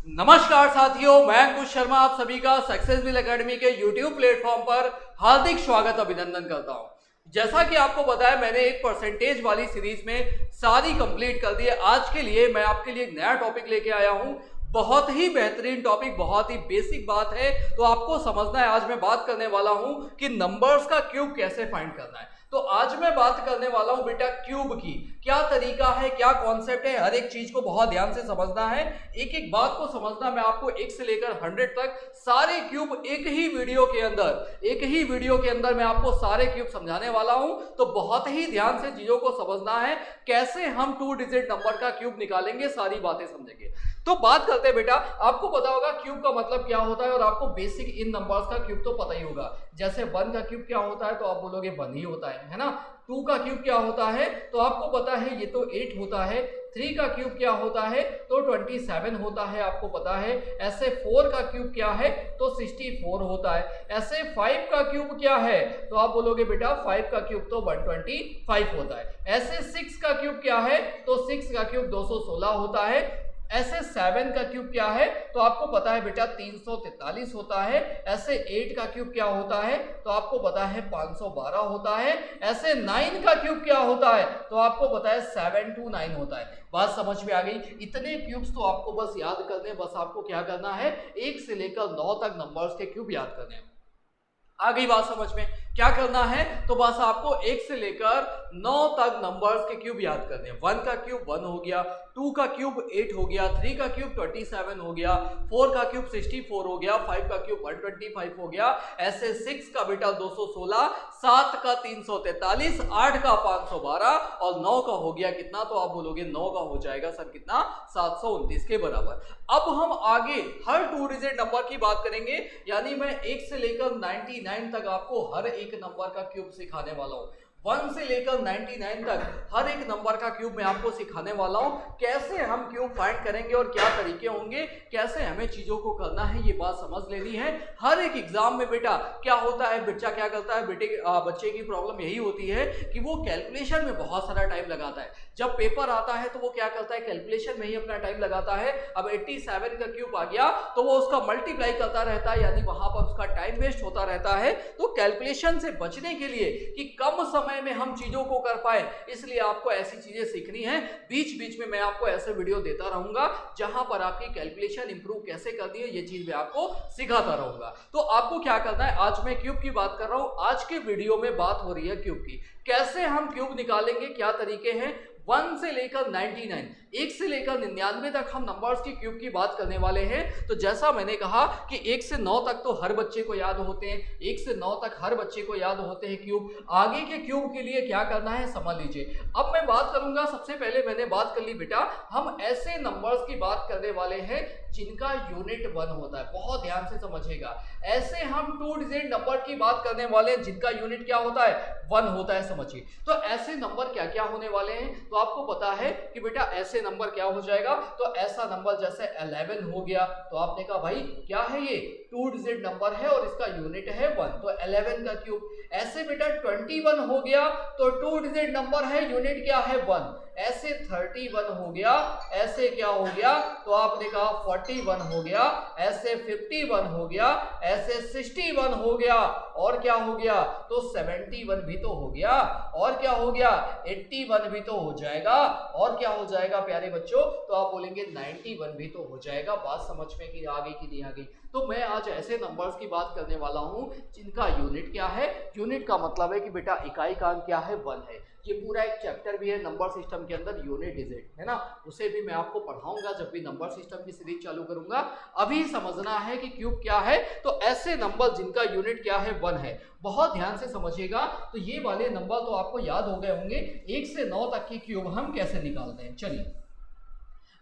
नमस्कार साथियों, मैं अंकुश शर्मा आप सभी का सक्सेसफुल एकेडमी के YouTube प्लेटफॉर्म पर हार्दिक स्वागत अभिनंदन करता हूं। जैसा कि आपको पता है, मैंने एक परसेंटेज वाली सीरीज में सारी कंप्लीट कर दी है। आज के लिए मैं आपके लिए एक नया टॉपिक लेके आया हूं। बहुत ही बेहतरीन टॉपिक, बहुत ही बेसिक बात है, तो आपको समझना है। आज मैं बात करने वाला हूं कि नंबर्स का क्यूब कैसे फाइंड करना है। तो आज मैं बात करने वाला हूं बेटा क्यूब की। क्या तरीका है, क्या कॉन्सेप्ट है, हर एक चीज को बहुत ध्यान से समझना है, एक एक बात को समझना। मैं आपको 1 से लेकर 100 तक सारे क्यूब एक ही वीडियो के अंदर मैं आपको सारे क्यूब समझाने वाला हूं। तो बहुत ही ध्यान से चीजों को समझना है, कैसे हम 2 डिजिट नंबर का क्यूब निकालेंगे, सारी बातें समझेंगे। तो बात करते हैं बेटा, आपको पता होगा क्यूब का मतलब क्या होता है, और आपको बेसिक इन नंबर्स का क्यूब तो पता ही होगा। जैसे 1 का क्यूब क्या होता है, तो आप बोलोगे 1 ही होता है ना। 2 का क्यूब क्या होता है, तो आपको पता है ये तो 8 होता है। 3 का क्यूब क्या होता है, तो 27 होता है, आपको पता है। ऐसे 4 का क्यूब क्या है, तो 64 होता है। ऐसे 5 का क्यूब क्या है, तो आप बोलोगे बेटा 5 का क्यूब तो 125 होता है। ऐसे 6 का क्यूब क्या है, तो 6 का क्यूब 216 होता है। ऐसे 7 का क्यूब क्या है, तो आपको पता है बेटा 343 होता है। ऐसे 8 का क्यूब क्या होता है, तो आपको पता है 512 होता है। ऐसे 9 का क्यूब क्या होता है, तो आपको पता है 729 होता है। बात समझ में आ गई। इतने क्यूब्स तो आपको बस याद करने, बस आपको क्या करना है, 1 से लेकर 9 तक नंबर्स के क्यूब याद करने हैं। आ गई बात समझ में, क्या करना है, तो बस आपको 1 से लेकर 9 तक नंबर्स के क्यूब याद करने हैं। 1 का क्यूब 1 हो गया, 2 का क्यूब 8 हो गया, 3 का क्यूब 27 हो गया, 4 का क्यूब 64 हो गया, 5 का क्यूब 125 हो गया। ऐसे 6 का बेटा 216, 7 का 343, 8 का 512 और 9 का हो गया कितना, तो आप बोलोगे 9 का हो जाएगा सर कितना, 729 के बराबर। अब हम आगे हर 2 डिजिट नंबर की बात करेंगे, यानी मैं 1 से लेकर 99 तक आपको हर एक नंबर का क्यूब सिखाने वाला हूं। 1 से लेकर 99 तक हर एक नंबर का क्यूब मैं आपको सिखाने वाला हूं। कैसे हम क्यूब फाइंड करेंगे और क्या तरीके होंगे, कैसे हमें चीजों को करना है, ये बात समझ लेनी है। हर एक एग्जाम में बेटा क्या होता है, बच्चा क्या करता है, बच्चे की प्रॉब्लम यही होती है कि वो कैलकुलेशन में बहुत सारा टाइम लगाता है। जब पेपर आता है तो वो क्या करता है, कैलकुलेशन में ही अपना टाइम लगाता है। अब 87 का क्यूब आ गया तो वो उसका मल्टीप्लाई करता रहता है, यानी वहां पर उसका टाइम वेस्ट होता रहता है। तो कैलकुलेशन से बचने के लिए कि कम समय में हम चीजों को कर पाए, इसलिए आपको ऐसी चीजें सीखनी है। बीच बीच में मैं आपको ऐसे वीडियो देता रहूंगा जहां पर आपकी कैलकुलेशन इंप्रूव कैसे करनी है, ये चीज मैं आपको सिखाता रहूंगा। तो आपको क्या करना है, आज मैं क्यूब की बात कर रहा हूं। आज के वीडियो में बात हो रही है क्यूब की, कैसे हम क्यूब निकालेंगे, क्या तरीके हैं। 1 से लेकर 99, 1 से लेकर 99 तक हम नंबर्स की क्यूब की बात करने वाले हैं। तो जैसा मैंने कहा कि 1 से 9 तक तो हर बच्चे को याद होते हैं, 1 से 9 तक हर बच्चे को याद होते हैं क्यूब। आगे के क्यूब के लिए क्या करना है समझ लीजिए। अब मैं बात करूंगा, सबसे पहले मैंने बात कर ली बेटा, हम ऐसे नंबर्स की बात करने वाले हैं जिनका यूनिट 1 होता है। बहुत ध्यान से समझिएगा, ऐसे हम 2 डिजिट नंबर की बात करने वाले हैं जिनका यूनिट क्या होता है, 1 होता है, समझिए। तो ऐसे नंबर क्या क्या होने वाले हैं, तो आपको पता है कि बेटा ऐसे नंबर क्या हो जाएगा, तो ऐसा नंबर जैसे 11 हो गया, तो आपने कहा भाई क्या है ये, 2 डिजिट नंबर है और इसका यूनिट है 1, तो 11 का क्यूब। ऐसे बेटा 21 हो गया, तो 2 डिजिट नंबर है, यूनिट क्या है 1। ऐसे 31 हो गया, ऐसे क्या हो गया, तो आपने कहा 41 हो गया, ऐसे 51 हो गया, ऐसे 61 हो गया, और क्या हो गया, तो 71 भी तो हो गया, और क्या हो गया, 81 भी तो हो जाएगा, और क्या हो जाएगा प्यारे बच्चों, तो आप बोलेंगे 91 भी तो हो जाएगा। बात समझ में कि आ गई कि नहीं आ गई। तो मैं आज ऐसे नंबर्स की बात करने वाला हूं जिनका यूनिट क्या है। यूनिट का मतलब है कि बेटा इकाई का अंक क्या है, 1 है। ये पूरा एक चैप्टर भी है नंबर सिस्टम के अंदर, यूनिट डिजिट है ना, उसे भी मैं आपको पढ़ाऊंगा जब भी नंबर सिस्टम की सीरीज चालू करूंगा। अभी समझना है कि क्यूब क्या है, तो ऐसे नंबर जिनका यूनिट क्या है, 1 है। बहुत ध्यान से समझिएगा। तो ये वाले नंबर तो आपको याद हो गए होंगे। 1 से 9 तक की क्यूब हम कैसे निकालते हैं, चलिए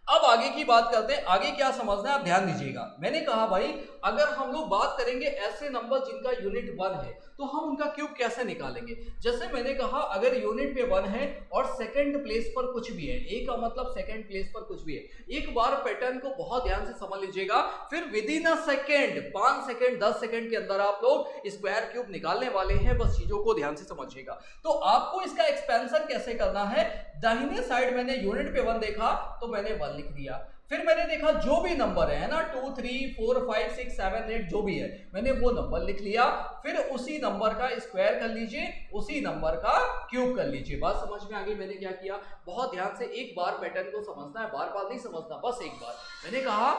अब आगे की बात करते हैं। आगे क्या समझना है आप ध्यान दीजिएगा। मैंने कहा भाई अगर हम लोग बात करेंगे ऐसे नंबर जिनका यूनिट 1 है, तो हम उनका क्यूब कैसे निकालेंगे। जैसे मैंने कहा अगर यूनिट पे 1 है और सेकंड प्लेस पर कुछ भी है, ए का मतलब सेकंड प्लेस पर कुछ भी है, एक बार पैटर्न को बहुत ध्यान से समझ लीजिएगा, फिर with in a second, 5 second 10 second के अंदर आप लोग स्क्वायर क्यूब निकालने वाले हैं। बस चीजों को ध्यान से समझिएगा। तो आपको इसका एक्सपेंशन कैसे करना है, दाहिने साइड मैंने यूनिट पे 1 देखा तो मैंने 1 लिख दिया, फिर मैंने देखा जो भी नंबर है ना 2 3 4 5 6 7 8 जो भी है मैंने वो नंबर लिख लिया, फिर उसी नंबर का स्क्वायर कर लीजिए, उसी नंबर का क्यूब कर लीजिए। बात समझ में आ गई? मैंने क्या किया, बहुत ध्यान से एक बार पैटर्न को समझना है, बार बार नहीं समझना, बस एक बार। मैंने कहा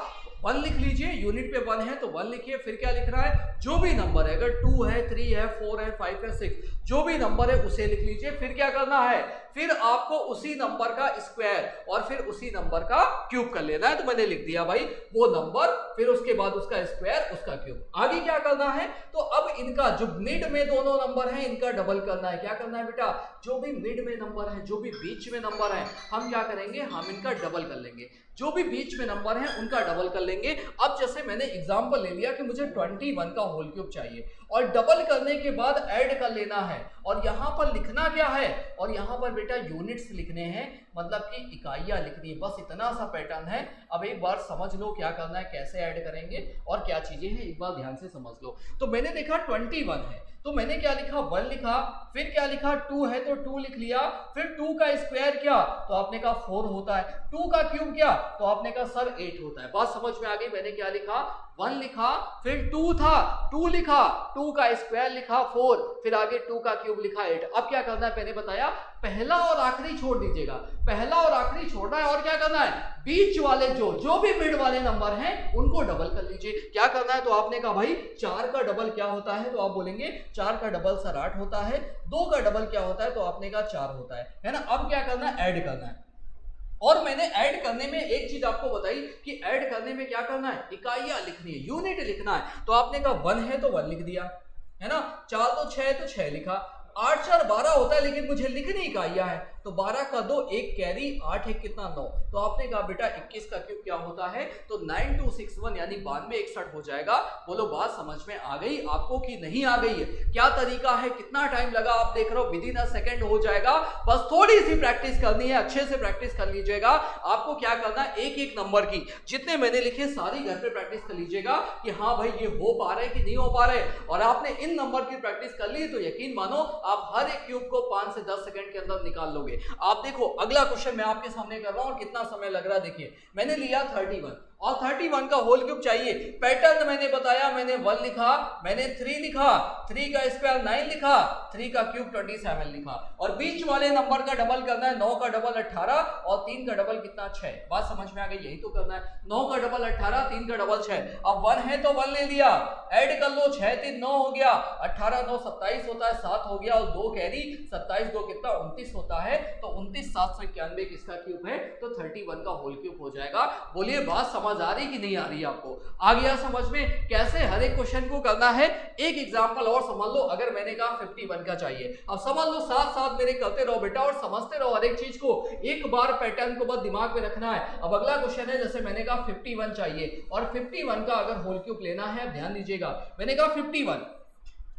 1 लिख लीजिए, यूनिट पे 1 है तो 1 लिखिए, फिर क्या लिख रहा है, जो भी नंबर है, अगर 2 है 3 है 4 है 5 है 6 जो भी नंबर है उसे लिख लीजिए। फिर क्या करना है, फिर आपको उसी नंबर का स्क्वायर और फिर उसी नंबर का क्यूब कर लेना है। तो मैंने लिख दिया भाई वो नंबर, फिर उसके बाद उसका स्क्वायर उसका क्यूब। आगे क्या करना है, तो अब इनका जो मिड में दोनों नंबर है इनका डबल करना है। क्या करना है बेटा, जो भी मिड में नंबर है, जो भी बीच में नंबर है, हम क्या करेंगे, हम इनका डबल कर लेंगे। जो भी बीच में नंबर है उनका डबल कर लेंगे। अब जैसे मैंने एग्जांपल ले लिया कि मुझे 21 का होल क्यूब चाहिए और डबल करने के बाद ऐड कर लेना है, और यहां पर लिखना क्या है, और यहां पर बेटा यूनिट्स लिखने हैं, मतलब कि इकाइयां लिखनी है। बस इतना सा पैटर्न है। अब एक बार समझ लो क्या करना है, कैसे ऐड करेंगे और क्या चीजें हैं, एक बार ध्यान से समझ लो। तो मैंने देखा 21 है तो मैंने क्या लिखा, 1 लिखा, फिर क्या लिखा, 2 है तो 2 लिख लिया, फिर 2 का स्क्वायर क्या, तो आपने कहा 4 होता है, 2 का क्यूब क्या, तो आपने कहा सर 8 होता है। बात समझ में आ गई? मैंने क्या लिखा, 1 लिखा, फिर 2 था 2 लिखा, 2 का स्क्वायर लिखा 4, फिर आगे 2 का क्यूब लिखा 8। अब क्या करना है, मैंने बताया पहला और आखिरी छोड़ दीजिएगा, पहला और आखिरी छोड़ना है, और क्या करना है, बीच वाले जो भी मिड वाले नंबर हैं उनको डबल कर लीजिए। क्या करना है, तो आपने कहा भाई 4 का डबल क्या होता है, तो आप बोलेंगे 4 का डबल सर 8 होता है, 2 का डबल क्या होता है, तो आपने कहा 4 होता है ना। अब क्या करना है, ऐड करना है। और मैंने ऐड करने में एक चीज आपको बताई कि ऐड करने में क्या करना है, इकाइयां लिखनी है, यूनिट लिखना है। तो आपने कहा 1 है तो 1 लिख दिया, है ना, 4 तो 6 है तो 6 लिखा, 8 4 12 होता है, लेकिन मुझे लिखनी इकाइयां है, तो 12 का 2 1 कैरी, 8 है कितना 9, तो आपने कहा बेटा 21 का क्यूब क्या होता है, तो 9261 यानी 9261 हो जाएगा। बोलो बात समझ में आ गई आपको कि नहीं आ गई है? क्या तरीका है, कितना टाइम लगा, आप देख रहे हो विदिन अ सेकंड हो जाएगा। बस थोड़ी सी प्रैक्टिस करनी है, अच्छे से प्रैक्टिस कर लीजिएगा। आपको क्या करना है, एक एक नंबर की जितने मैंने लिखे सारी घर पे प्रैक्टिस कर लीजिएगा कि हाँ भाई ये हो पा रहे कि नहीं हो पा रहे। और आपने इन नंबर की प्रैक्टिस कर ली तो यकीन मानो आप हर एक क्यूब को 5 से 10 सेकंड के अंदर निकाल लोगे। आप देखो अगला क्वेश्चन मैं आपके सामने कर रहा हूं और कितना समय लग रहा है, देखिए मैंने लिया 31 और 31 का होल क्यूब चाहिए। पैटर्न मैंने बताया, मैंने 1 लिखा, मैंने 3 लिखा, 3 का स्क्वायर 9 लिखा, 3 का क्यूब 27 लिखा, और बीच वाले नंबर का डबल करना है, 9 का डबल 18 और 3 का डबल कितना 6। बात समझ में आ गई? यही तो करना है, 9 का डबल 18, 3 का डबल 6। अब 1 है तो 1 ले लिया, ऐड कर लो, 6 3 9 हो गया, 18 9 27 होता है, 7 हो गया और 2 कैरी, 27 2 कितना 29 होता है, तो 29 791 किसका क्यूब है, तो 31 का होल क्यूब हो जाएगा। बोलिए बात समझ आ रही कि नहीं आ रही? आपको आ गया समझ में कैसे हर एक क्वेश्चन को करना है? एक एग्जांपल और समझ लो, अगर मैंने कहा 51 का चाहिए, अब समझ लो, साथ साथ मेरे करते रहो बेटा और समझते रहो हर एक चीज को, एक बार पैटर्न को बस दिमाग में रखना है। अब अगला क्वेश्चन है, जैसे मैंने कहा 51 चाहिए और 51 का अगर होल क्यूब लेना है, ध्यान दीजिएगा, मैंने कहा 51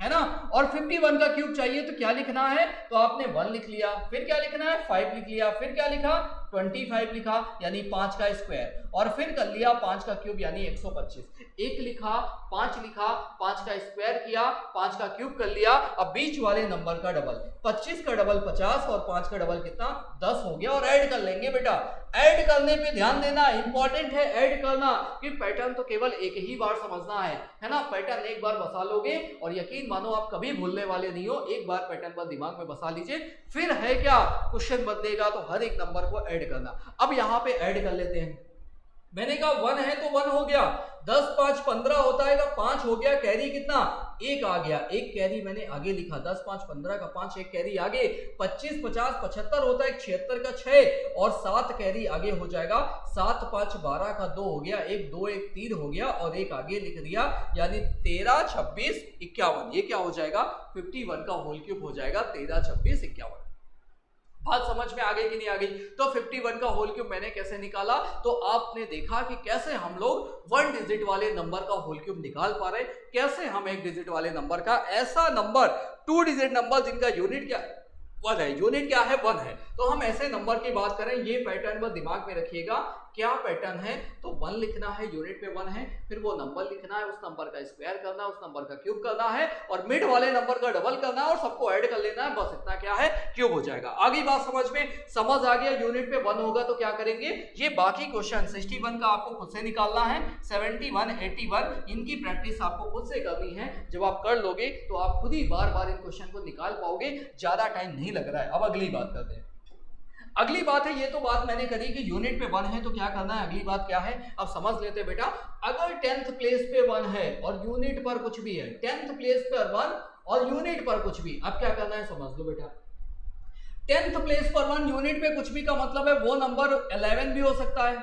है ना, और 51 का क्यूब चाहिए तो क्या लिखना है, तो आपने 1 लिख लिया, फिर क्या लिखना है 5 लिख लिया, फिर क्या लिखा 25 लिखा यानी 5 का स्क्वायर, और फिर कर लिया 5 का क्यूब यानी 125, 1 लिखा, 5 लिखा, 5 का स्क्वायर किया, 5 का क्यूब कर लिया। अब बीच वाले नंबर का डबल, 25 का डबल 50 और 5 का डबल कितना 10 हो गया, और ऐड कर लेंगे बेटा। ऐड करने पे ध्यान देना, इंपॉर्टेंट है ऐड करना, कि पैटर्न तो केवल एक ही बार समझना है ना, पैटर्न एक बार बसा लोगे और यकीन मानो आप कभी भूलने वाले नहीं हो। एक बार पैटर्न पर दिमाग में बसा लीजिए, फिर है क्या, क्वेश्चन बदलेगा तो हर एक नंबर को ऐड करना। अब यहां पे ऐड कर लेते हैं, मैंने कहा 1 है तो 1 हो गया, 10 5 15 होता है, 5 हो गया, कैरी कितना 1 आ गया, 1 कैरी मैंने आगे लिखा, 10 5 15 का 5 1 कैरी आगे, 25 50 75 होता है, 76 का 6 और 7 कैरी आगे हो जाएगा, 7 5 12 का 2 हो गया, 1 2 1 3 हो गया और 1 आगे लिख दिया, यानी 13 26 51। ये क्या हो जाएगा, 51 का होल क्यूब हो जाएगा 13 26 51। बात समझ में आ गई कि नहीं आ गई? तो 51 का होल क्यूब मैंने कैसे निकाला, तो आपने देखा कि कैसे हम लोग 1 डिजिट वाले नंबर का होल क्यूब निकाल पा रहे, कैसे हम 1 डिजिट वाले नंबर का, ऐसा नंबर 2 डिजिट नंबर जिनका यूनिट क्या 1 है, यूनिट क्या है 1 है, तो हम ऐसे नंबर की बात करें, ये पैटर्न बस दिमाग में रखिएगा, क्या पैटर्न है, तो 1 लिखना है, यूनिट पे 1 है, फिर वो नंबर लिखना है, उस नंबर का स्क्वायर करना है, उस नंबर का क्यूब करना है और मिड वाले नंबर का डबल करना है और सबको ऐड कर लेना है, बस इतना क्या है क्यूब हो जाएगा। आगे बात समझ में समझ आ गया। यूनिट पे 1 होगा तो क्या करेंगे, ये बाकी क्वेश्चन 61 का आपको खुद से निकालना है, 71 81 इनकी प्रैक्टिस आपको खुद से करनी है। जब आप कर लोगे तो आप खुद ही बार बार इन क्वेश्चन को निकाल पाओगे, ज्यादा टाइम नहीं लग रहा है। अब अगली बात करते हैं। अगली बात है, ये तो बात मैंने करी कि यूनिट पे 1 है तो क्या करना है, अगली बात क्या है अब समझ लेते हैं बेटा। अगर 10th प्लेस पे 1 है और यूनिट पर कुछ भी है, 10th प्लेस पर 1 और यूनिट पर कुछ भी, अब क्या करना है समझ लो बेटा। 10th प्लेस पर 1 यूनिट पे कुछ भी का मतलब है वो नंबर 11 भी हो सकता है,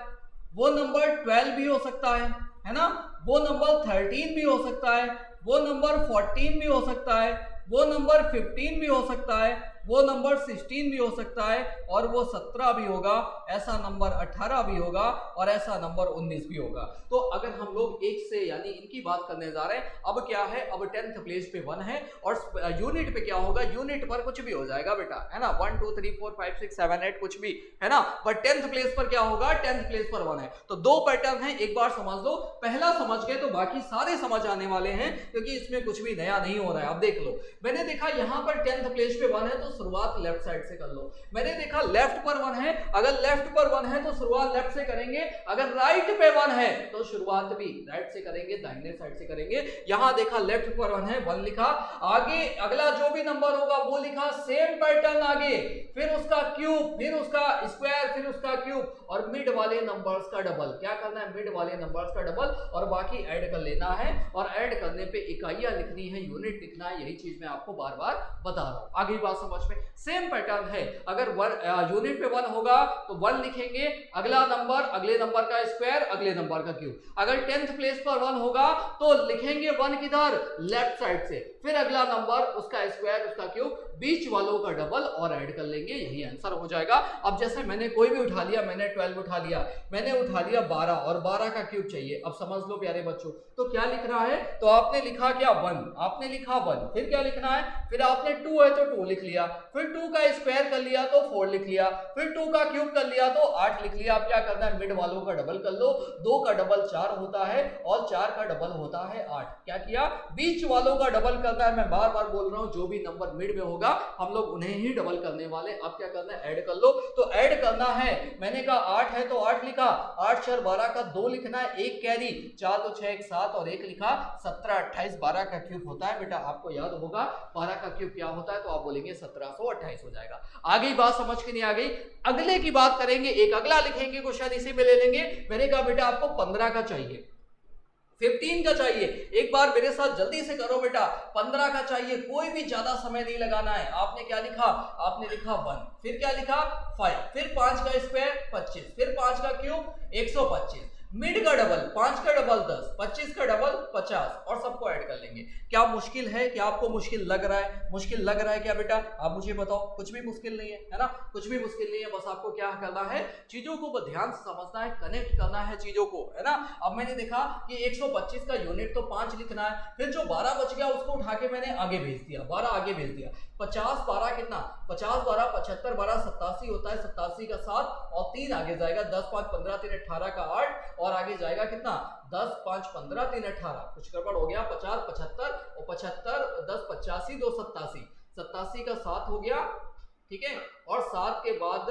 वो नंबर 12 भी हो सकता है ना, वो नंबर 13 भी हो सकता है, वो नंबर 14 भी हो सकता है, वो नंबर 15 भी हो सकता है, वो नंबर 16 भी हो सकता है और वो 17 भी होगा, ऐसा नंबर 18 भी होगा और ऐसा नंबर 19 भी होगा। तो अगर हम लोग एक से यानी इनकी बात करने जा रहे हैं, अब क्या है, अब 10th प्लेस पे 1 है और यूनिट पे क्या होगा, यूनिट पर कुछ भी हो जाएगा बेटा, है ना, 1 2 3 4 5 6 7 8 कुछ भी, है ना, बट 10th प्लेस पर क्या होगा, 10th प्लेस पर 1 है। तो दो पैटर्न है, एक बार समझ लो, पहला समझ गए तो बाकी सारे समझ आने वाले हैं क्योंकि इसमें कुछ भी नया नहीं हो रहा है। अब देख लो, मैंने देखा यहां पर 10th प्लेस पे 1 है तो शुरुआत लेफ्ट साइड से कर लो। मैंने देखा लेफ्ट पर 1 है, अगर लेफ्ट पर 1 है तो शुरुआत लेफ्ट से करेंगे, अगर राइट पे 1 है तो शुरुआत भी राइट से करेंगे, दाहिने साइड से करेंगे। यहां देखा लेफ्ट पर 1 है, 1 लिखा, आगे अगला जो भी नंबर होगा वो लिखा, सेम पैटर्न आगे, फिर उसका क्यूब, फिर उसका स्क्वायर, फिर उसका क्यूब और मिड वाले नंबर्स का डबल। क्या करना है, मिड वाले नंबर्स का डबल और बाकी ऐड कर लेना है और ऐड करने पे इकाइयां लिखनी है, यूनिट लिखना है, यही चीज मैं आपको बार बार बता रहा हूं। आगे बात समझ में, सेम पैटर्न है, अगर यूनिट पे 1 होगा तो 1 लिखेंगे, अगला नंबर, अगले नंबर का स्क्वायर, अगले नंबर का क्यूब। अगर 10th प्लेस पर 1 होगा तो लिखेंगे 1 किधर, लेफ्ट साइड से, फिर अगला नंबर, उसका स्क्वायर, उसका क्यूब, बीच वालों का डबल और ऐड कर लेंगे, यही आंसर हो जाएगा। अब जैसे मैंने कोई भी उठा लिया, मैंने 12 उठा लिया, मैंने उठा लिया 12 और 12 का क्यूब चाहिए। अब समझ लो प्यारे बच्चों, तो क्या लिख रहा है, तो आपने लिखा क्या 1, आपने लिखा 1, फिर क्या लिखना है, फिर आपने 2 है तो 2 लिख लिया, फिर 2 का स्क्वायर कर लिया तो 4 लिख लिया, फिर 2 का क्यूब कर लिया तो 8 लिख लिया। अब क्या करना है, मिड वालों का डबल कर लो, 2 का डबल 4 होता है और 4 का डबल होता है 8। क्या किया, बीच वालों का डबल करना है, मैं बार बार बोल रहा हूं, जो भी नंबर मिड में होगा हम लोग उन्हें ही डबल करने वाले। अब क्या करना है, ऐड कर लो, तो ऐड करना है, मैंने कहा 8 है तो 8 लिखा, 8 4 12 का 2 लिखना है, 1 कैरी, 4 2 6 1 7 और 1 लिखा, 17 28 12 का क्यूब होता है बेटा, आपको याद होगा 12 का क्यूब क्या होता है, तो आप बोलेंगे 1728 हो जाएगा। आगे बात समझ के नहीं आ गई, अगले की बात करेंगे, एक अगला लिखेंगे, क्वेश्चन इसी में ले लेंगे। मैंने कहा बेटा आपको 15 का चाहिए, 15 का चाहिए, एक बार मेरे साथ जल्दी से करो बेटा, 15 का चाहिए, कोई भी ज्यादा समय नहीं लगाना है। आपने क्या लिखा, आपने लिखा 1, फिर क्या लिखा 5, फिर 5 का स्क्वायर 25, फिर 5 का क्यूब 125, मिड का डबल 5 का डबल 10, 25 का डबल 50 और सबको ऐड कर लेंगे। क्या मुश्किल है, क्या आपको मुश्किल लग रहा है, मुश्किल लग रहा है क्या बेटा, आप मुझे बताओ। कुछ भी मुश्किल नहीं है ना, कुछ भी मुश्किल नहीं है, बस आपको क्या करना है, चीजों को ध्यान से समझना है, कनेक्ट करना है चीजों को, है ना। अब मैंने देखा कि 125 का यूनिट तो 5 लिखना है, फिर जो 12 बच गया उसको उठा के मैंने आगे भेज दिया, 12 आगे भेज दिया, 50 12 कितना, 50 12 75 12 87 होता है, 87 का 7 और 3 आगे जाएगा, 10 5 15 3 18 का 8 और आगे जाएगा कितना, 10 5 15 3 18, कुछ गड़बड़ हो गया, 50 75 और 75 10 85 2 87, 87 का 7 हो गया, ठीक है, और 7 के बाद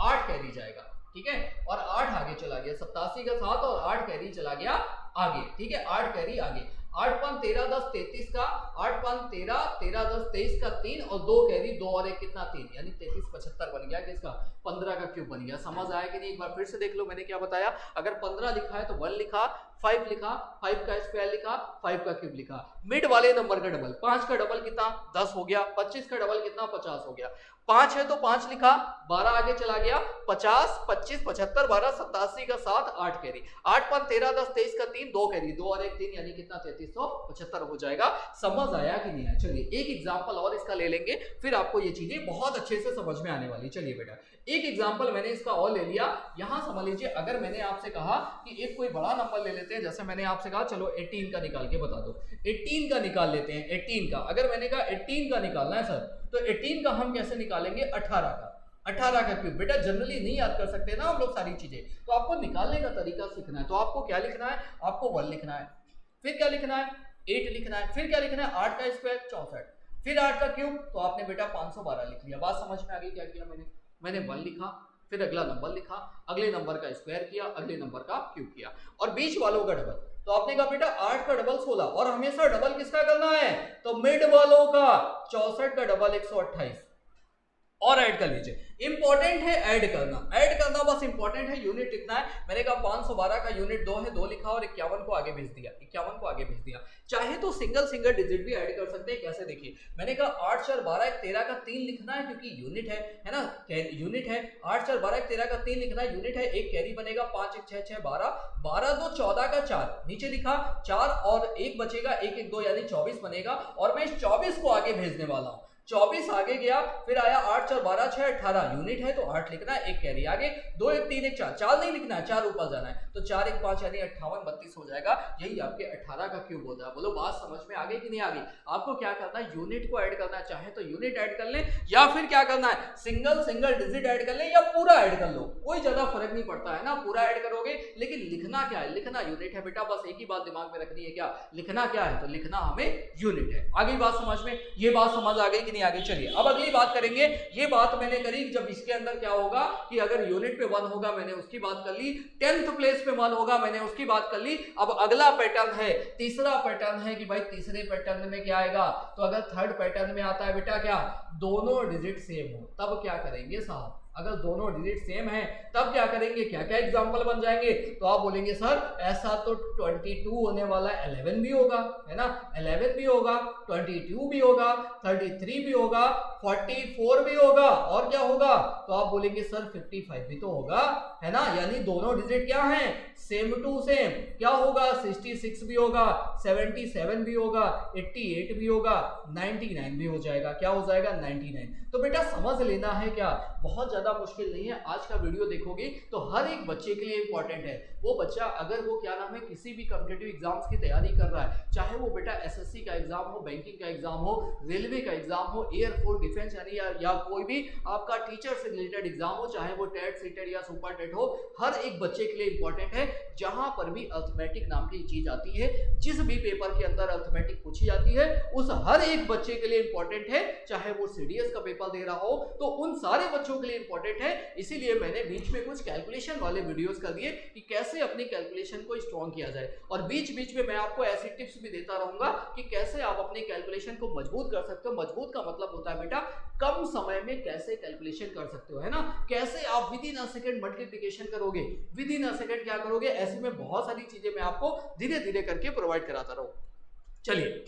8 कैरी जाएगा, ठीक है, और 8 आगे चला गया, 87 का 7 और 8 कैरी चला गया आगे, ठीक है, 8 कैरी आगे, 8 5 13 10 33 का, 8 5 13 13 10 23 का 3 और 2 कैरी, 2 और 1 कितना 3, यानी 33 75 बन गया, किसका 15 का क्यूब बन गया। समझ आया कि नहीं, एक बार फिर से देख लो, मैंने क्या बताया, अगर 15 लिखा है तो 1 लिखा, 5 लिखा, 5 का स्क्वायर लिखा, 5 का क्यूब लिखा, मिड वाले नंबर का डबल, 5 का डबल कितना 10 हो गया, 25 का डबल कितना 50 हो गया, 5 है तो 5 लिखा, 12 आगे चला गया, 50 25 75 12 87 का 7 8 कैरी, 8 5 13 10 23 का 3 2 कैरी, 2 और 1 3 यानी कितना 3375 हो जाएगा। समझ आया कि नहीं आया। चलिए एक एग्जांपल और इसका ले लेंगे, फिर आपको ये चीजें बहुत अच्छे से समझ में आने वाली। चलिए बेटा एक एग्जांपल मैंने इसका और ले लिया, यहां समझ लीजिए, अगर मैंने आपसे कहा कि एक कोई बड़ा नंबर ले लेते हैं, जैसे मैंने आपसे कहा चलो 18 का निकाल के बता दो, 18 का निकाल लेते हैं, 18 का, अगर मैंने कहा 18 का निकालना है सर, तो 18 का हम कैसे निकालेंगे, 18 का, 18 का क्यूब। बेटा जनरली नहीं याद कर सकते ना हम लोग सारी चीजें, तो आपको निकालने का तरीका सीखना है। तो आपको क्या लिखना है, आपको 1 लिखना है, फिर क्या लिखना है 8 लिखना है, फिर क्या लिखना है 8 का स्क्वायर 64, फिर 8 का क्यूब, तो आपने बेटा 512 लिख लिया। बात समझ में आ गई? क्या किया मैंने 1 लिखा, फिर अगला नंबर लिखा, अगले नंबर का स्क्वायर किया, अगले नंबर का क्यूब किया, और बीच वालों का डबल। तो आपने कहा बेटा 8 का डबल 16, और हमेशा डबल किसका करना है, तो मिड वालों का। 64 का डबल 128, और ऐड कर लीजिए। इंपॉर्टेंट है ऐड करना बस इंपॉर्टेंट है। यूनिट कितना है, मैंने कहा 512 का यूनिट 2 है, 2 लिखा और 51 को आगे भेज दिया, 51 को आगे भेज दिया। चाहे तो सिंगल डिजिट भी ऐड कर सकते हैं। कैसे, देखिए मैंने कहा 8 4 12 13 का 3 लिखना है, क्योंकि यूनिट है ना, यूनिट है। 8 4 12 13 का 3 लिखना है, यूनिट है। एक कैरी बनेगा, 5 1 6 6 12, 12 2 14 का 4 नीचे लिखा, 4 और 1 बचेगा, 1 1 2 यानी 24 बनेगा, और मैं इस 24 को आगे भेजने वाला हूं। 24 आगे गया, फिर आया 8 4 12 6 18, यूनिट है तो 8 लिखना है, एक कैरी आगे, 2 1 3 1 4, 4 नहीं लिखना है, 4 ऊपर जाना है, तो 4 1 5 यानी 58 32 हो जाएगा। यही आपके 18 का क्यूब होता है। बोलो बात समझ में आ गई कि नहीं आ गई? आपको क्या करना है, यूनिट को ऐड करना है। चाहे तो यूनिट ऐड कर लें, या फिर क्या करना है, सिंगल डिजिट ऐड कर लें, या पूरा ऐड कर लो, कोई ज्यादा फर्क नहीं पड़ता है ना। पूरा ऐड करोगे, लेकिन लिखना क्या है, लिखना यूनिट है बेटा। बस एक ही बात दिमाग में रखनी है, क्या लिखना क्या है, तो लिखना हमें यूनिट है। आगे बात समझ में, ये बात समझ आ गई कि नहीं आ गई? चलिए अब अगली बात करेंगे। ये बात मैंने करी जब इसके अंदर क्या होगा कि अगर यूनिट पे 1 होगा, मैंने उसकी बात कर ली। 10th प्लेस पे 1 होगा, मैंने उसकी बात कर ली। अब अगला पैटर्न है, तीसरा पैटर्न है कि भाई तीसरे पैटर्न में क्या आएगा, तो अगर थर्ड पैटर्न में आता है बेटा क्या, दोनों डिजिट सेम हो, तब क्या करेंगे साहब। अगर दोनों डिजिट सेम है तब क्या करेंगे, क्या क्या एग्जांपल बन जाएंगे, तो आप बोलेंगे सर ऐसा तो 22 होने वाला, 11 भी होगा, है ना, 11 भी होगा, 22 भी होगा, 33 भी होगा, 44 भी होगा, और क्या होगा, तो आप बोलेंगे सर 55 भी तो होगा, है ना। यानी दोनों डिजिट क्या हैं, सेम टू सेम। क्या होगा, 66 भी होगा, 77 भी होगा, 88 भी होगा, 99 भी हो जाएगा। क्या हो जाएगा, 99। तो बेटा समझ लेना है, क्या बहुत ज्यादा मुश्किल नहीं है। आज का वीडियो देखोगे तो हर एक बच्चे के लिए इंपॉर्टेंट है। वो बच्चा अगर वो क्या नाम है, किसी भी कॉम्पिटिटिव एग्जाम्स की तैयारी कर रहा है, चाहे वो बेटा एसएससी का एग्जाम हो, बैंकिंग का एग्जाम हो, रेलवे का एग्जाम हो, एयरफोर्स डिफेंस यानी या कोई भी आपका टीचर से रिलेटेड एग्जाम हो, चाहे वो टेट सीटेट या सुपर टेट हो, हर एक बच्चे के लिए इंपॉर्टेंट है। जहां पर भी अर्थमेटिक नाम की चीज आती है, जिस भी पेपर के अंदर अर्थमेटिक पूछी जाती है, उस हर एक बच्चे के लिए इंपॉर्टेंट है। चाहे वो सीडीएस का पेपर दे रहा हो, तो उन सारे बच्चों के लिए इंपॉर्टेंट है। इसीलिए मैंने बीच में कुछ कैलकुलेशन वाले वीडियोस कर दिए कि कैसे अपनी कैलकुलेशन को स्ट्रॉन्ग किया जाए, और बीच बीच में मैं आपको ऐसी टिप्स भी देता रहूंगा कि कैसे आप अपनी कैलकुलेशन को मजबूत कर सकते हो। मजबूत का मतलब होता है बेटा कम समय में कैसे कैलकुलेशन कर सकते हो, है ना। कैसे आप with in a second multiplication करोगे, विद इन अ सेकंड क्या करोगे, ऐसे में बहुत सारी चीजें मैं आपको धीरे धीरे करके प्रोवाइड कराता रहूं। चलिए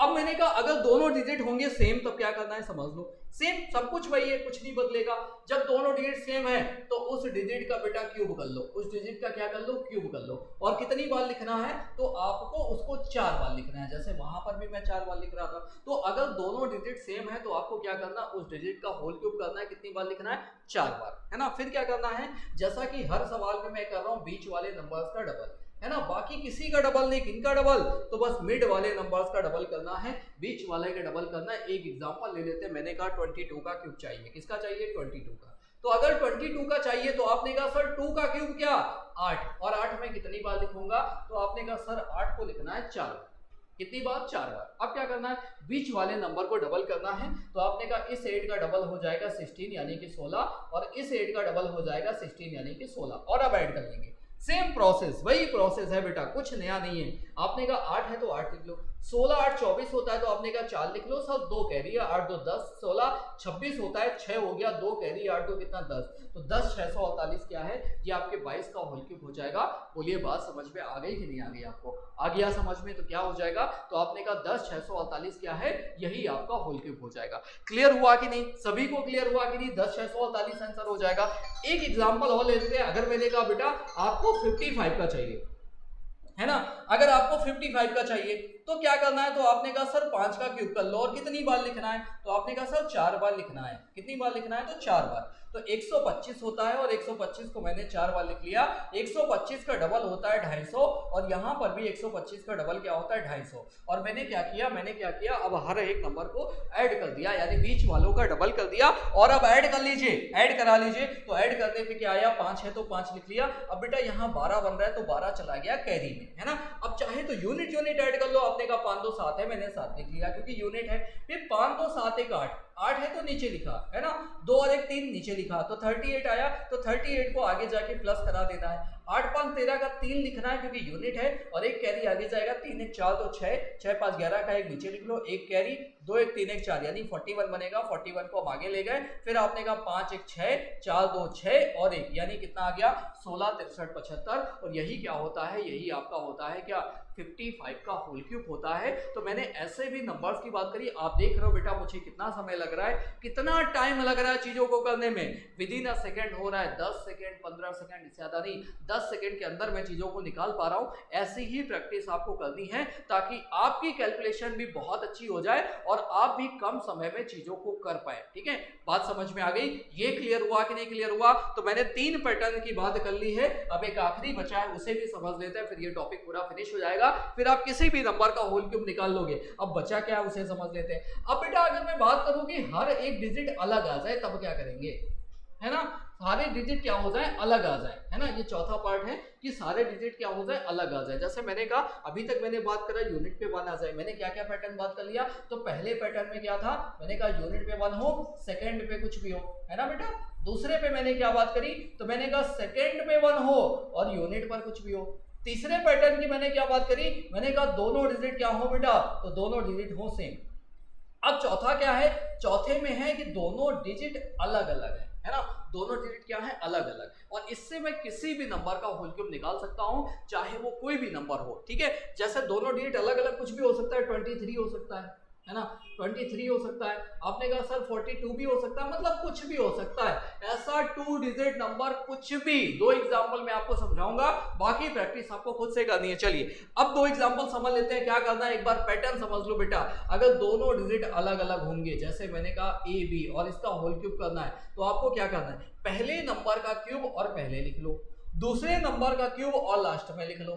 अब मैंने कहा अगर दोनों डिजिट होंगे सेम, तब क्या करना है समझ लो। सेम सब कुछ वही है, कुछ नहीं बदलेगा। जब दोनों डिजिट सेम है तो उस डिजिट का बेटा क्यूब कर लो, उस डिजिट का क्या कर लो, क्यूब कर लो। और कितनी बार लिखना है, तो आपको उसको 4 बार लिखना है। जैसे वहां पर भी मैं 4 बार लिख रहा था। तो अगर दोनों डिजिट सेम है तो आपको क्या करना, उस डिजिट का होल क्यूब करना है। कितनी बार लिखना है, 4 बार, है ना। फिर क्या करना है, जैसा कि हर सवाल में मैं कर रहा हूं, बीच वाले नंबर्स का डबल, है ना। बाकी किसी का डबल नहीं, किनका डबल, तो बस मिड वाले नंबर्स का डबल करना है, बीच वाले का डबल करना है। एक एग्जांपल ले लेते हैं। मैंने कहा 22 का क्यूब चाहिए, किसका चाहिए, 22 का। तो अगर 22 का चाहिए तो आपने कहा सर 2 का क्यूब क्या, 8, और 8 में कितनी बार लिखूंगा, तो आपने कहा सर 8 को लिखना है 4 बार। कितनी बार, 4 बार। अब क्या करना है, बीच वाले नंबर को डबल करना है। तो आपने कहा इस 8 का डबल हो जाएगा 16 यानी कि 16, और इस 8 का डबल हो जाएगा 16 यानी कि 16, और अब ऐड कर लेंगे। सेम प्रोसेस, वही प्रोसेस है बेटा, कुछ नया नहीं है। आपने कहा 8 है तो 8 लिख लो, 16 8 24 होता है तो आपने कहा 4 लिख लो, सब 2 कैरी है, 8 2 10, 16 26 होता है, 6 हो गया, 2 कैरी, 8 2 कितना 10, तो 10 648 क्या है, ये आपके 22 का होल क्यूब हो जाएगा। बोलिए बात समझ में आ गई कि नहीं आ गई आपको, आ गया समझ में, तो क्या हो जाएगा, तो आपने कहा 10 648 क्या है, यही आपका होल क्यूब हो जाएगा। क्लियर हुआ कि नहीं, सभी को क्लियर हुआ कि नहीं, 10 648 आंसर हो जाएगा। एक एग्जाम्पल और लेते हैं। अगर मैंने कहा बेटा आपको 55 का चाहिए, है ना, अगर आपको 55 का चाहिए, तो तो क्या करना है, तो आपने कहा सर 5 का क्यूब कर लो और कितनी बार लिखना है, तो आपने कहा सर 4 बार लिखना है। कितनी बार लिखना है, तो 4 बार। तो 125 होता है और 125 को मैंने 4 बार लिख लिया। 125 का डबल होता है 250 और यहाँ पर भी 125 का डबल क्या होता है 250। और मैंने क्या किया, अब हर एक नंबर को ऐड कर दिया, यानी बीच वालों का डबल कर दिया। और अब ऐड कर लीजिए, ऐड करा लीजिए। तो ऐड करने पे क्या आया, 5 है तो 5 लिख लिया। अब बेटा यहाँ 12 बन रहा है तो 12 चला गया कैरी में, है ना। अब चाहे तो यूनिट ऐड कर लो। आपने कहा 5 2 7 है, मैंने 7 लिख लिया क्योंकि यूनिट है। फिर 5 2 7 1 8 है तो नीचे लिखा, है ना। 2 और 1 3 नीचे लिखा तो 38 आया। तो 38 को आगे जाके प्लस करा देना है। 8 5 13 का 3 लिखना है क्योंकि यूनिट है और एक कैरी आगे जाएगा। 3 1 4 तो 6 6 5 11 का एक नीचे लिख लो, एक कैरी 2 1 3 1 4 यानी 41 बनेगा। 41 को हम आगे ले गए। फिर आपने कहा 5 1 6 4 2 6 और 1 यानी कितना आ गया 16 63 75। और यही क्या होता है, यही आपका होता है क्या 55 का होल क्यूब होता है। तो मैंने ऐसे भी नंबर्स की बात करी। आप देख रहे हो बेटा मुझे कितना समय लग रहा है, कितना टाइम लग रहा है चीजों को करने में। विद इन अ सेकेंड हो रहा है, 10 सेकेंड 15 सेकेंड, इससे ज्यादा नहीं, 10 सेकेंड के अंदर मैं चीजों को निकाल पा रहा हूं। ऐसी ही प्रैक्टिस आपको करनी है ताकि आपकी कैलकुलेशन भी बहुत अच्छी हो जाए और आप भी कम समय में चीजों को कर पाए। ठीक है, बात समझ में आ गई। ये क्लियर हुआ कि नहीं क्लियर हुआ। तो मैंने 3 पैटर्न की बात कर ली है, अब एक आखिरी बचा है उसे भी समझ लेते हैं, फिर ये टॉपिक पूरा फिनिश हो जाएगा। फिर आप किसी भी नंबर का होल क्यूब निकाल लोगे। अब बचा क्या है उसे समझ लेते हैं। अब बेटा अगर मैं बात करूं कि हर एक डिजिट अलग आ जाए तब क्या करेंगे, है ना। सारे डिजिट क्या हो जाए, अलग आ जाए, है ना। ये चौथा पार्ट है कि सारे डिजिट क्या हो जाए, अलग आ जाए। जैसे मैंने कहा अभी तक मैंने बात करा यूनिट पे 1 आ जाए। मैंने क्या क्या पैटर्न बात कर लिया। तो पहले पैटर्न में क्या था, मैंने कहा यूनिट पे 1 हो, सेकंड पे कुछ भी हो, है ना बेटा। दूसरे पे मैंने क्या बात करी, तो मैंने कहा सेकंड पे 1 हो और यूनिट पर कुछ भी हो। तीसरे पैटर्न की मैंने क्या बात करी, मैंने कहा दोनों डिजिट क्या हो बेटा, तो दोनों डिजिट हो सेम। अब चौथा क्या है, चौथे में है कि दोनों डिजिट अलग अलग है ना। दोनों डिजिट क्या है, अलग अलग। और इससे मैं किसी भी नंबर का होल क्यूब निकाल सकता हूं, चाहे वो कोई भी नंबर हो। ठीक है, जैसे दोनों डिजिट अलग अलग कुछ भी हो सकता है। 23 हो सकता है ना, 23 हो सकता है। आपने कहा सर 42 भी हो सकता है, मतलब कुछ भी हो सकता है। ऐसा 2 डिजिट नंबर कुछ भी। 2 एग्जांपल मैं आपको समझाऊंगा, बाकी प्रैक्टिस आपको खुद से करनी है। चलिए अब 2 एग्जांपल समझ लेते हैं। क्या करना है, एक बार पैटर्न समझ लो बेटा। अगर दोनों डिजिट अलग अलग होंगे, जैसे मैंने कहा ए बी और इसका होल क्यूब करना है, तो आपको क्या करना है, पहले नंबर का क्यूब और पहले लिख लो, दूसरे नंबर का क्यूब और लास्ट में लिख लो।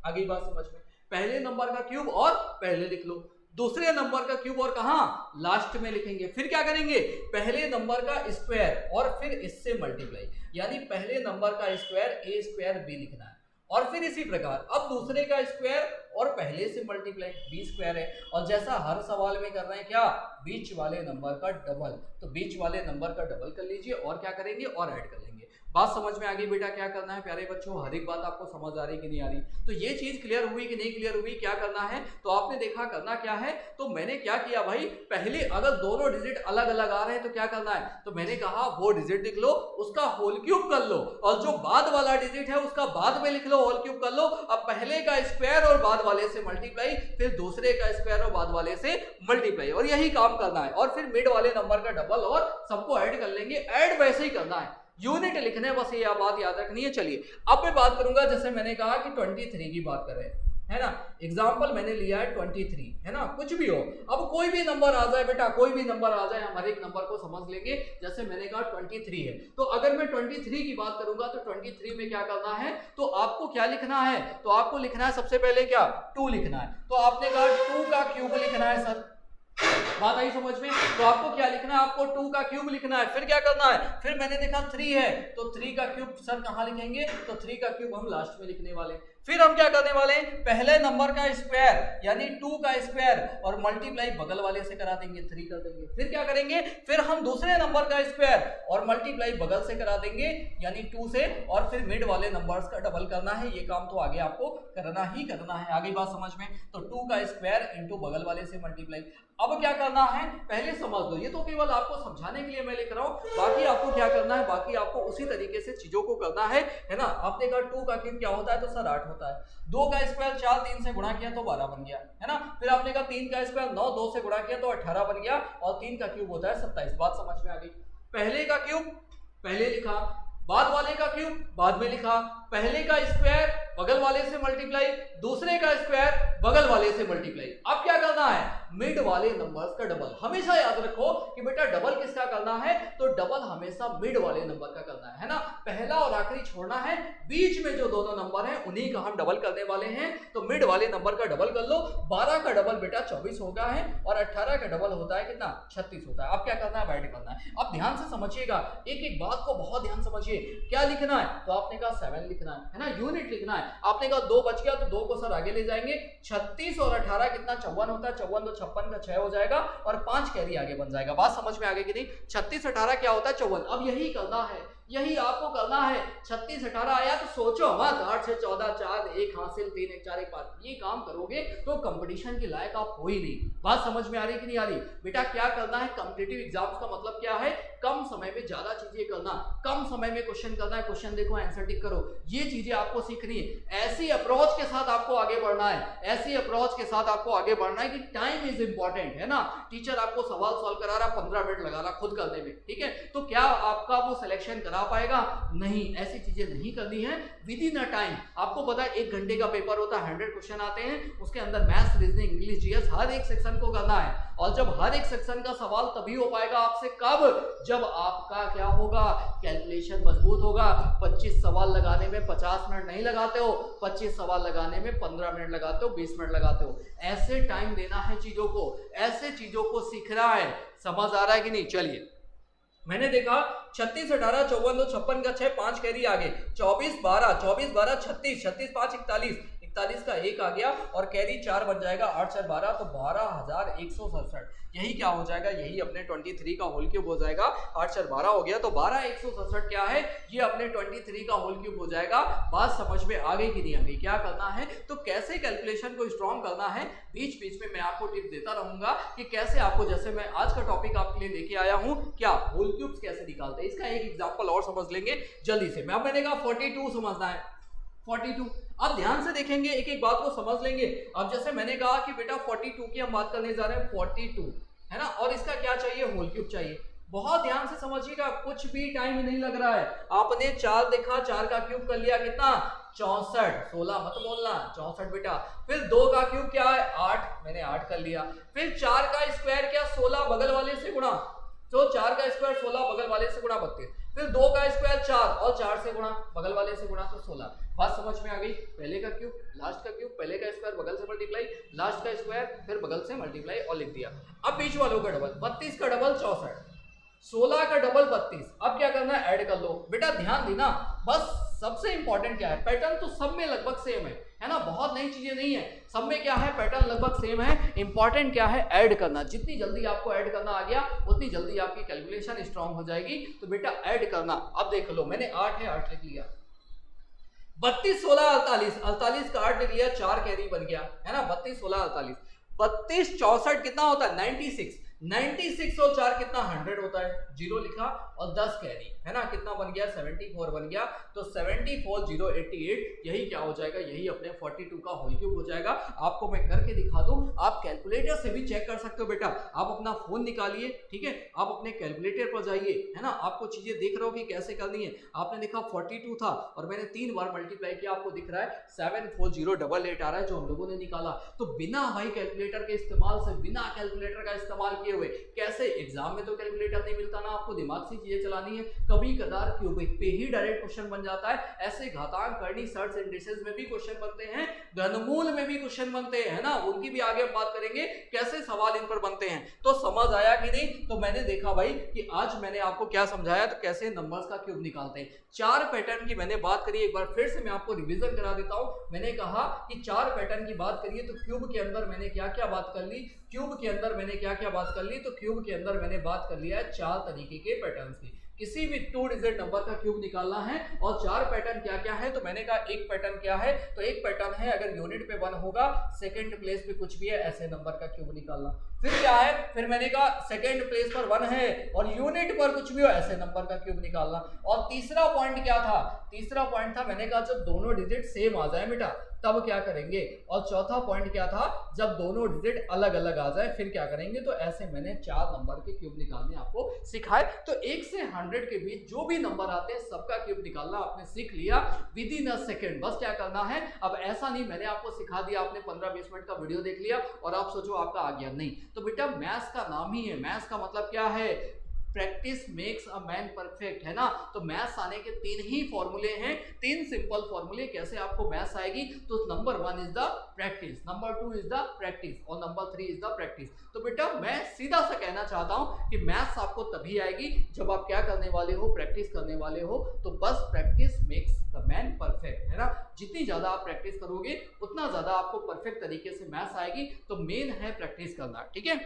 आगे बात समझ में, पहले नंबर का क्यूब और पहले लिख लो, दूसरे नंबर का क्यूब और कहां, लास्ट में लिखेंगे। फिर क्या करेंगे, पहले नंबर का स्क्वायर और फिर इससे मल्टीप्लाई, यानी पहले नंबर का स्क्वायर ए स्क्वायर बी लिखना है। और फिर इसी प्रकार अब दूसरे का स्क्वायर और पहले से मल्टीप्लाई, बी स्क्वायर है। और जैसा हर सवाल में कर रहे हैं क्या, बीच वाले नंबर का डबल, तो बीच वाले नंबर का डबल कर लीजिए और क्या करेंगे, और ऐड कर लेंगे। बात समझ में आ गई बेटा। क्या करना है प्यारे बच्चों, हर एक बात आपको समझ आ रही कि नहीं आ रही। तो ये चीज क्लियर हुई कि नहीं क्लियर हुई, क्या करना है, तो आपने देखा करना क्या है। तो मैंने क्या किया भाई, पहले अगर दोनों डिजिट अलग अलग आ रहे हैं तो क्या करना है, तो मैंने कहा वो डिजिट लिख लो, उसका होल क्यूब कर लो, और जो बाद वाला डिजिट है उसका बाद में लिख लो, होल क्यूब कर लो। अब पहले का स्क्वायर और बाद वाले से मल्टीप्लाई, फिर दूसरे का स्क्वायर और बाद वाले से मल्टीप्लाई, और यही काम करना है। और फिर मिड वाले नंबर का डबल और सबको ऐड कर लेंगे। ऐड वैसे ही करना है, यूनिट लिखने है, बस ये बात याद रखनी है। चलिए अब मैं बात करूंगा, जैसे मैंने कहा कि 23 की बात करें, है ना। एग्जाम्पल मैंने लिया है 23, है ना, कुछ भी हो। अब कोई भी नंबर आ जाए बेटा, कोई भी नंबर आ जाए, हम हर एक नंबर को समझ लेंगे। जैसे मैंने कहा 23 है, तो अगर मैं 23 की बात करूंगा तो 23 में क्या करना है, तो आपको क्या लिखना है, तो आपको लिखना है सबसे पहले क्या, 2 लिखना है। तो आपने कहा 2 का क्यूब लिखना है सर, बात आई समझ में। तो आपको क्या लिखना है, आपको 2 का क्यूब लिखना है। फिर क्या करना है, फिर मैंने देखा 3 है, तो 3 का क्यूब सर कहां लिखेंगे, तो 3 का क्यूब हम लास्ट में लिखने वाले। फिर हम क्या करने वाले हैं, पहले नंबर का स्क्वायर यानी 2 का स्क्वायर और मल्टीप्लाई बगल वाले से करा देंगे, 3 कर देंगे। फिर क्या करेंगे, फिर हम दूसरे नंबर का स्क्वायर और मल्टीप्लाई बगल से करा देंगे यानी 2 से, और फिर मिड वाले नंबर्स का डबल करना है। ये काम तो आगे आपको करना ही करना है। आगे बात समझ में, तो 2 का स्क्वायर इंटू बगल वाले से मल्टीप्लाई। अब क्या करना है, पहले समझ दो, ये तो केवल आपको समझाने के लिए मैं लिख रहा हूं, बाकी आपको क्या करना है, बाकी आपको उसी तरीके से चीजों को करना है ना। आपने कहा 2 का क्यूब क्या होता है, तो सर 8 होता है। 2 का स्क्वायर 4 3 से गुणा किया तो 12 बन गया, है ना। फिर आपने कहा 3 का स्क्वायर 9 2 से गुणा किया तो 18 बन गया, और 3 का क्यूब होता है 27। बात समझ में आ गई। पहले का क्यूब पहले लिखा, बाद वाले का क्यूब बाद में लिखा, पहले का स्क्वायर बगल वाले से मल्टीप्लाई, दूसरे का स्क्वायर बगल वाले से मल्टीप्लाई। अब क्या करना है, मिड वाले नंबर्स का डबल। हमेशा याद रखो कि बेटा डबल किसका करना है, तो डबल हमेशा मिड वाले नंबर का करना है ना, पहला और आखिरी छोड़ना है, बीच में जो दोनों नंबर हैं उन्हीं का हम डबल करने वाले हैं। तो मिड वाले नंबर का डबल कर लो। 12 का डबल बेटा 24 होगा है और 18 का डबल होता है कितना, 36 होता है। अब क्या करना है, बाइट करना है। अब ध्यान से समझिएगा, एक एक बात को बहुत ध्यान समझिए। क्या लिखना है, तो आपने कहा 7 लिखना है ना, यूनिट लिखना है। आपने कहा 2 बच गया तो 2 को सर आगे ले जाएंगे। 36 और 18 कितना, 54 होता है। 54 तो 56 का 6 हो जाएगा और 5 कैरी आगे बन जाएगा। बात समझ में आ गई कि नहीं। 36 18 क्या होता है, 54। अब यही करना है, यही आपको करना है। 36 18 आया तो सोचो मत, 8 से 14 4 1 हासिल 3 1 4 1 5। ये काम करोगे तो कंपटीशन के लायक आप हो ही नहीं। बात समझ में आ रही कि नहीं आ रही। बेटा क्या करना है, कॉम्पिटिटिव एग्जाम्स का मतलब क्या है, कम समय में ज्यादा चीजें करना, कम समय में क्वेश्चन करना है। क्वेश्चन देखो, आंसर टिक करो, ये चीजें आपको सीखनी है। ऐसी अप्रोच के साथ आपको आगे बढ़ना है, ऐसी अप्रोच के साथ आपको आगे बढ़ना है कि टाइम इज इंपॉर्टेंट है ना। टीचर आपको सवाल सॉल्व करा रहा, 15 मिनट लगा रहा खुद करने में, ठीक है, तो क्या आपका वो सिलेक्शन करा पाएगा, नहीं। ऐसी चीजें नहीं करनी है। विद इन अ टाइम, आपको पता है 1 घंटे का पेपर होता है, 100 क्वेश्चन आते हैं, उसके अंदर मैथ्स, रीजनिंग, इंग्लिश, जीएस हर एक सेक्शन को करना है। और जब हर एक सेक्शन का सवाल तभी हो पाएगा आपसे, कब, जब आपका क्या होगा, कैलकुलेशन मजबूत होगा। 25 सवाल लगाने में 50 मिनट नहीं लगाते हो, 25 सवाल लगाने में 15 मिनट लगाते हो, 20 मिनट लगाते हो। ऐसे टाइम देना है चीजों को, ऐसे चीजों को सीखना है। समझ आ रहा है कि नहीं। चलिए, मैंने देखा 36 18 54 2 56 का 6 5 कैरी आगे, 24 12 36 36 5 41 41 का 1 आ गया और कैरी 4 बन जाएगा, 8 4 12 तो 12167। यही क्या हो जाएगा, यही अपने 23 का होल क्यूब हो जाएगा। 8 4 12 हो गया तो 12167 क्या है, ये अपने 23 का होल क्यूब हो जाएगा। बात समझ में आ गई कि नहीं आ गई। क्या करना है, तो कैसे कैलकुलेशन को स्ट्रॉन्ग करना है, बीच बीच में मैं आपको टिप देता रहूंगा कि कैसे आपको, जैसे मैं आज का टॉपिक आपके लिए लेके आया हूं, क्या होल क्यूब्स कैसे निकालते हैं, इसका एक एग्जांपल और समझ लेंगे जल्दी से। मैंने कहा 42 समझना है, 42। अब ध्यान से देखेंगे, एक एक बात को समझ लेंगे। अब जैसे मैंने कहा कि बेटा 42 की हम बात करने जा रहे हैं, 42 है ना, और इसका क्या चाहिए, होल क्यूब चाहिए। बहुत ध्यान से समझिएगा, कुछ भी टाइम नहीं लग रहा है। आपने 4 देखा, 4 का क्यूब कर लिया कितना, 64, 16 मत बोलना, 64 बेटा। फिर 2 का क्यूब क्या है, 8, मैंने 8 कर लिया। फिर 4 का स्क्वायर क्या, 16 बगल वाले से गुणा, तो 4 का स्क्वायर 16 बगल वाले से गुणा 32। फिर 2 का स्क्वायर 4 और 4 से गुणा, बगल वाले से गुणा तो 16। बात समझ में आ गई। पहले का क्यूब, लास्ट का क्यूब, पहले का स्क्वायर बगल से मल्टीप्लाई, लास्ट का स्क्वायर फिर बगल से मल्टीप्लाई और लिख दिया। अब बीच वालों का डबल, 32 का डबल 64, 16 का डबल 32। अब क्या करना है, ऐड कर लो। बेटा ध्यान देना, बस सबसे इंपॉर्टेंट क्या है, पैटर्न तो सब में लगभग सेम है ना, बहुत नई चीजें नहीं है, सब में क्या है, पैटर्न लगभग सेम है। इंपॉर्टेंट क्या है, ऐड करना। जितनी जल्दी आपको ऐड करना आ गया उतनी जल्दी आपकी कैलकुलेशन स्ट्रांग हो जाएगी। तो बेटा ऐड करना। अब देख लो, मैंने 8 है, 8 लिख लिया। 32 16 48, 48 का 8 लिख लिया, 4 कैरी बन गया है ना। 32 16 48, 32 64 कितना होता है, 96। 96 और 4 कितना, 100 होता है, 0 लिखा और 10 कैरी है ना, कितना बन गया, 74 बन गया। तो 74 0 88, यही क्या हो जाएगा, यही अपने 42 का होल क्यूब हो जाएगा। आपको मैं करके दिखा दूं, आप कैलकुलेटर से भी चेक कर सकते हो बेटा। आप अपना फोन निकालिए, ठीक है, आप अपने कैलकुलेटर पर जाइए, है ना, आपको चीजें देख रहे हो कि कैसे करनी है। आपने देखा 42 था और मैंने 3 बार मल्टीप्लाई किया, आपको दिख रहा है 74088 आ रहा है जो हम लोगों ने निकाला। तो बिना भाई कैलकुलेटर के इस्तेमाल से, बिना कैलकुलेटर का इस्तेमाल किए हुए कैसे, एग्जाम में तो कैलकुलेटर नहीं मिलता ना, आपको दिमाग से चीजें चलानी है। कभी कदार क्यूबिक पे ही डायरेक्ट क्वेश्चन बन जाता है। ऐसे घातांक, करनी, सर्च इंडिसेस में भी क्वेश्चन बनते हैं, घनमूल में भी क्वेश्चन बनते हैं ना, उनकी भी आगे हम बात करेंगे कैसे सवाल इन पर बनते हैं। तो समझ आया कि नहीं। तो मैंने देखा भाई कि आज मैंने आपको क्या समझाया, तो कैसे नंबर्स का क्यूब निकालते हैं। 4 पैटर्न की मैंने बात करी, एक बार फिर से मैं आपको रिवीजन करा देता हूं। मैंने कहा कि 4 पैटर्न की बात करिए तो क्यूब के अंदर मैंने क्या क्या बात कर ली, क्यूब के अंदर मैंने क्या क्या बात कर ली, तो क्यूब के अंदर मैंने बात कर लिया है 4 तरीके के पैटर्न्स की। किसी भी 2 डिजिट नंबर का क्यूब निकालना है और 4 पैटर्न क्या क्या है, तो मैंने कहा एक पैटर्न क्या है, तो एक पैटर्न है अगर यूनिट पे 1 होगा, सेकंड प्लेस पे कुछ भी है, ऐसे नंबर का क्यूब निकालना। फिर क्या है, फिर मैंने कहा सेकेंड प्लेस पर 1 है और यूनिट पर कुछ भी हो ऐसे नंबर का क्यूब निकालना। और तीसरा पॉइंट क्या था, तीसरा पॉइंट था मैंने कहा जब दोनों डिजिट सेम आ जाए बेटा तब क्या करेंगे। और चौथा पॉइंट क्या था, जब दोनों डिजिट अलग अलग आ जाए फिर क्या करेंगे। तो ऐसे मैंने 4 नंबर के क्यूब निकालने आपको सिखाए। तो 1 से 100 के बीच जो भी नंबर आते हैं सबका क्यूब निकालना आपने सीख लिया विद इन अ सेकेंड। बस क्या करना है, अब ऐसा नहीं मैंने आपको सिखा दिया, आपने 15-20 मिनट का वीडियो देख लिया और आप सोचो आपका आ गया, नहीं। तो बेटा मैथ्स का नाम ही है, मैथ्स का मतलब क्या है, practice makes a man perfect, है ना। तो मैथ्स आने के 3 ही फॉर्मूले हैं, 3 सिंपल फॉर्मूले कैसे आपको मैथ्स आएगी। तो number 1 is the practice, number 2 is the practice और नंबर 3 इज द प्रैक्टिस। तो बेटा मैं सीधा सा कहना चाहता हूं कि मैथ्स आपको तभी आएगी जब आप क्या करने वाले हो, प्रैक्टिस करने वाले हो। तो बस practice makes the man perfect, है ना। जितनी ज्यादा आप प्रैक्टिस करोगे उतना ज्यादा आपको परफेक्ट तरीके से मैथ्स आएगी। तो मेन है प्रैक्टिस करना, ठीक है।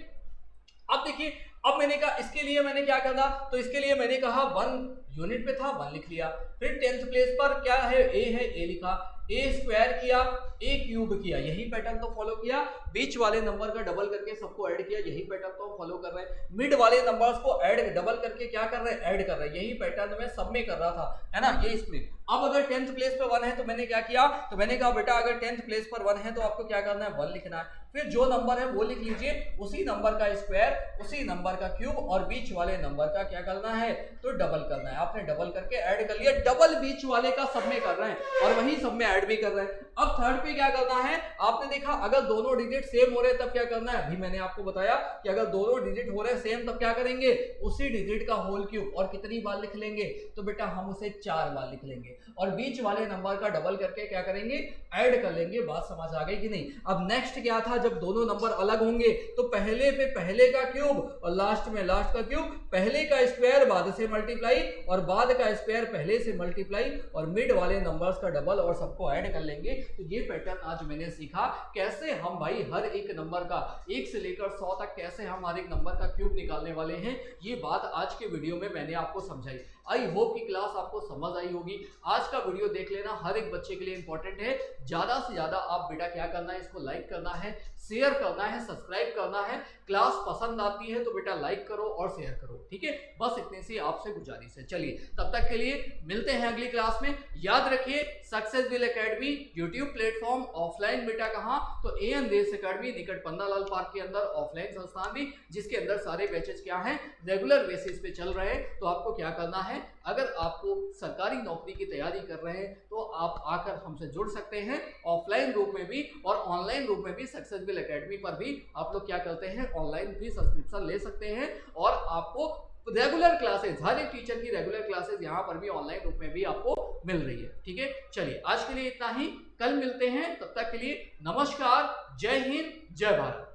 अब देखिए, अब मैंने कहा इसके लिए मैंने क्या करना, तो इसके लिए मैंने कहा 1 यूनिट पे था 1 लिख लिया। फिर 10th प्लेस पर क्या है, ए है, ए लिखा, ए स्क्वायर किया, ए क्यूब किया, यही पैटर्न तो फॉलो किया। बीच वाले नंबर का डबल करके सबको ऐड किया, यही पैटर्न तो फॉलो कर रहे हैं। मिड वाले नंबर्स को ऐड डबल करके क्या कर रहे हैं, ऐड कर रहे हैं, यही पैटर्न मैं सब में कर रहा था, है ना, ये स्प्लिट। अब अगर 10th प्लेस पे 1 है तो मैंने क्या किया, तो मैंने कहा बेटा अगर 10th प्लेस पर 1 है तो आपको क्या करना है, 1 लिखना है। फिर जो नंबर है वो लिख लीजिए, उसी नंबर का स्क्वायर, उसी नंबर का क्यूब और बीच वाले नंबर का क्या करना है, तो डबल करना है। आपने डबल करके ऐड कर लिया, डबल बीच वाले का सब में कर रहे हैं और वही सब में ऐड भी कर रहे हैं। अब थर्ड पे क्या करना है, आपने देखा अगर दोनों डिजिट सेम हो रहे तब क्या करना है, अभी मैंने आपको बताया कि अगर दोनों डिजिट हो रहे सेम तब क्या करेंगे, उसी डिजिट का होल क्यूब। और कितनी बार लिख लेंगे, तो बेटा हम उसे 4 बार लिख लेंगे और बीच वाले नंबर का डबल करके क्या करेंगे, ऐड कर लेंगे। बात समझ आ गई कि नहीं। अब नेक्स्ट क्या था, जब दोनों नंबर अलग होंगे तो पहले पे पहले का क्यूब और लास्ट में लास्ट का क्यूब, पहले का स्क्वायर बाद से मल्टीप्लाई और बाद का स्क्वायर पहले से मल्टीप्लाई और मिड वाले नंबर्स का डबल और सबको ऐड कर लेंगे। तो ये पैटर्न आज मैंने सीखा कैसे हम भाई हर एक नंबर का 1 से लेकर 100 तक कैसे हम हर एक नंबर का क्यूब निकालने वाले हैं। ये बात आज के वीडियो में मैंने आपको समझाई। आई होप कि क्लास आपको समझ आई होगी। आज का वीडियो देख लेना, हर एक बच्चे के लिए इंपॉर्टेंट है। ज्यादा से ज्यादा आप बेटा क्या करना है, इसको लाइक करना है, शेयर करना है, सब्सक्राइब करना है। क्लास पसंद आती है तो बेटा लाइक करो और शेयर करो, ठीक है। बस इतनी सी आपसे गुजारिश है। चलिए तब तक के लिए मिलते हैं अगली क्लास में। याद रखिए सक्सेसविल एकेडमी यूट्यूब प्लेटफॉर्म ऑफलाइन बेटा कहाँ, तो एएन देश एकेडमी निकट पन्नालाल पार्क के अंदर ऑफलाइन संस्थान भी, जिसके अंदर सारे बैचेस क्या हैं, रेगुलर बेसिस पे चल रहे हैं। तो आपको क्या करना है, अगर आपको सरकारी नौकरी की तैयारी कर रहे हैं तो आप आकर हमसे जुड़ सकते हैं ऑफलाइन रूप में भी और ऑनलाइन रूप में भी। सक्सेसविल एकेडमी पर भी आप लोग क्या करते हैं, ऑनलाइन भी सब्सक्रिप्शन ले सकते हैं और आपको रेगुलर क्लासेस, हर एक टीचर की रेगुलर क्लासेस यहाँ पर भी ऑनलाइन रूप में भी आपको मिल रही है, ठीक है। चलिए आज के लिए इतना ही, कल मिलते हैं, तब तक के लिए नमस्कार, जय हिंद, जय भारत।